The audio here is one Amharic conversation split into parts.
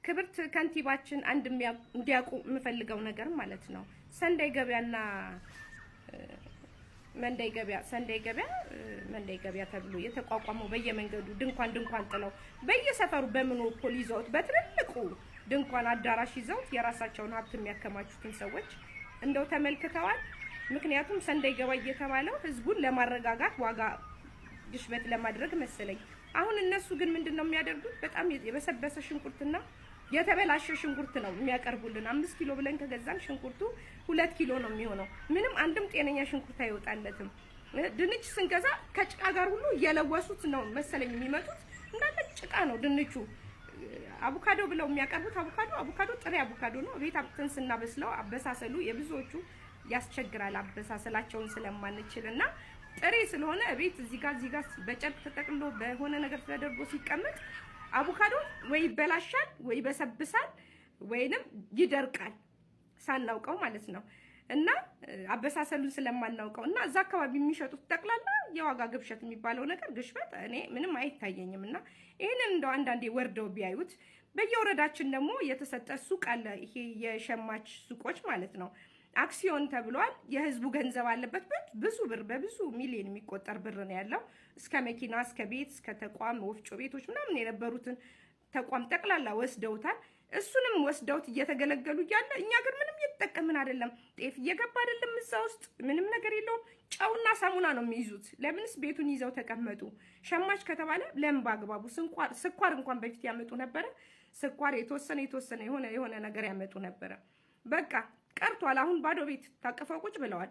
ክብርት ከንቲባችን አንድ እንዲያውቁ የምፈልገው ነገር ማለት ነው ሰንደይ ገበያና መንደይ ገበያ ተብሎ የተቋቋመው በየመንገዱ ድንኳን ጥለው በየሰፈሩ በሞኖፖሊ ይዘውት በትልልቁ ድንኳን አዳራሽ ይዘውት የራሳቸውን ሀብት የሚያከማቹትን ሰዎች እንደው ተመልክተዋል። ምክንያቱም ሰንደይ ገበያ እየተባለው ህዝቡን ለማረጋጋት ዋጋ ግሽበት ለማድረግ መሰለኝ። አሁን እነሱ ግን ምንድነው የሚያደርጉት? በጣም የበሰበሰ ሽንኩርትና የተበላሸ ሽንኩርት ነው የሚያቀርቡልን። 5 ኪሎ ብለን ከገዛን ሽንኩርቱ 2 ኪሎ ነው የሚሆነው። ምንም አንድም ጤነኛ ሽንኩርት አይወጣለትም። ድንች ስንገዛ ከጭቃ ጋር ሁሉ እየለወሱት ነው መሰለኝ የሚመጡት። እንዳለ ጭቃ ነው ድንቹ። አቮካዶ ብለው የሚያቀርቡት አቮካዶ ጥሬ አቮካዶ ነው። ቤት አብተን ስናበስለው አበሳሰሉ የብዙዎቹ ያስቸግራል፣ አበሳሰላቸውን ስለማንችልና ጥሬ ስለሆነ ቤት እዚህ ጋር በጨርቅ ተጠቅልሎ በሆነ ነገር ተደርጎ ሲቀመጥ አቮካዶ ወይ ይበላሻል ወይ በሰብሳል ወይንም ይደርቃል ሳናውቀው ማለት ነው። እና አበሳሰሉን ስለማናውቀው እና እዛ አካባቢ የሚሸጡት ጠቅላላ የዋጋ ግብሸት የሚባለው ነገር ግሽበት እኔ ምንም አይታየኝም። እና ይሄንን እንደው አንዳንዴ ወርደው ቢያዩት። በየወረዳችን ደግሞ የተሰጠ ሱቅ አለ። ይሄ የሸማች ሱቆች ማለት ነው። አክሲዮን ተብሏል። የህዝቡ ገንዘብ አለበት። ብዙ ብር በብዙ ሚሊዮን የሚቆጠር ብር ነው ያለው። እስከ መኪና እስከ ቤት እስከ ተቋም ወፍጮ ቤቶች ምናምን የነበሩትን ተቋም ጠቅላላ ወስደውታል። እሱንም ወስደውት እየተገለገሉ እያለ እኛ ግን ምንም እየተጠቀምን አይደለም። ጤፍ እየገባ አይደለም እዛ ውስጥ ምንም ነገር የለውም። ጨውና ሳሙና ነው የሚይዙት። ለምንስ ቤቱን ይዘው ተቀመጡ? ሸማች ከተባለ ለምን ባግባቡ ስኳር እንኳን በፊት ያመጡ ነበረ። ስኳር የተወሰነ የሆነ ነገር ያመጡ ነበረ። በቃ ቀርቷል። አሁን ባዶ ቤት ታቀፈው ቁጭ ብለዋል።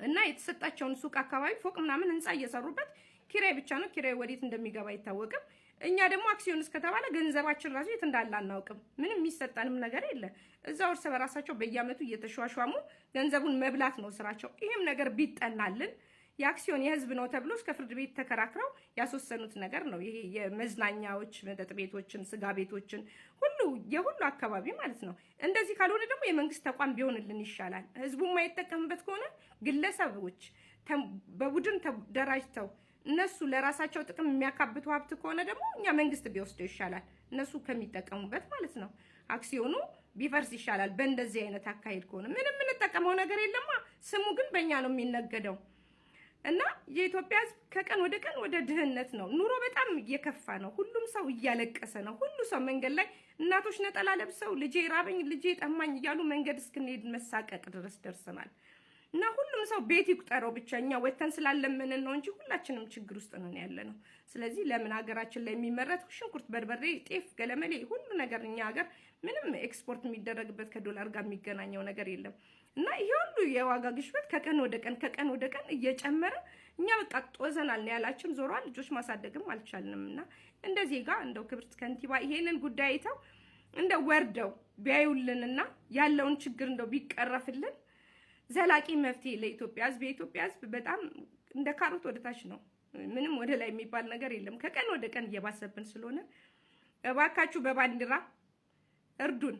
እና የተሰጣቸውን ሱቅ አካባቢ ፎቅ ምናምን ህንጻ እየሰሩበት ኪራይ ብቻ ነው። ኪራይ ወዴት እንደሚገባ አይታወቅም። እኛ ደግሞ አክሲዮን እስከተባለ ገንዘባችን ራሱ የት እንዳለ አናውቅም። ምንም የሚሰጠንም ነገር የለ። እዛው እርስ በራሳቸው በየአመቱ እየተሿሿሙ ገንዘቡን መብላት ነው ስራቸው። ይሄም ነገር ቢጠናልን የአክሲዮን የህዝብ ነው ተብሎ እስከ ፍርድ ቤት ተከራክረው ያስወሰኑት ነገር ነው። ይሄ የመዝናኛዎች መጠጥ ቤቶችን፣ ስጋ ቤቶችን የሁሉ አካባቢ ማለት ነው። እንደዚህ ካልሆነ ደግሞ የመንግስት ተቋም ቢሆንልን ይሻላል። ህዝቡ የማይጠቀምበት ከሆነ ግለሰቦች በቡድን ተደራጅተው እነሱ ለራሳቸው ጥቅም የሚያካብቱ ሀብት ከሆነ ደግሞ እኛ መንግስት ቢወስደው ይሻላል። እነሱ ከሚጠቀሙበት ማለት ነው። አክሲዮኑ ቢፈርስ ይሻላል። በእንደዚህ አይነት አካሄድ ከሆነ ምንም የምንጠቀመው ነገር የለማ። ስሙ ግን በእኛ ነው የሚነገደው። እና የኢትዮጵያ ህዝብ ከቀን ወደ ቀን ወደ ድህነት ነው። ኑሮ በጣም እየከፋ ነው። ሁሉም ሰው እያለቀሰ ነው። ሁሉ ሰው መንገድ ላይ እናቶች ነጠላ ለብሰው ልጄ ራበኝ፣ ልጄ ጠማኝ እያሉ መንገድ እስክንሄድ መሳቀቅ ድረስ ደርሰናል። እና ሁሉም ሰው ቤት ይቁጠረው ብቻ። እኛ ወተን ስላለምንን ነው እንጂ ሁላችንም ችግር ውስጥ ነን ያለ ነው። ስለዚህ ለምን ሀገራችን ላይ የሚመረት ሽንኩርት፣ በርበሬ፣ ጤፍ፣ ገለመሌ ሁሉ ነገር እኛ ሀገር ምንም ኤክስፖርት የሚደረግበት ከዶላር ጋር የሚገናኘው ነገር የለም። እና ይሄ ሁሉ የዋጋ ግሽበት ከቀን ወደ ቀን እየጨመረ እኛ በቃ ጦዘናል ነው ያላችን። ዞሯል። ልጆች ማሳደግም አልቻልንም። እና እንደዚህ ጋር እንደው ክብርት ከንቲባ ይሄንን ጉዳይ አይተው እንደው ወርደው ቢያዩልንና ያለውን ችግር እንደው ቢቀረፍልን ዘላቂ መፍትሄ ለኢትዮጵያ ህዝብ። የኢትዮጵያ ህዝብ በጣም እንደ ካሮት ወደ ታች ነው። ምንም ወደ ላይ የሚባል ነገር የለም። ከቀን ወደ ቀን እየባሰብን ስለሆነ እባካችሁ በባንዲራ እርዱን።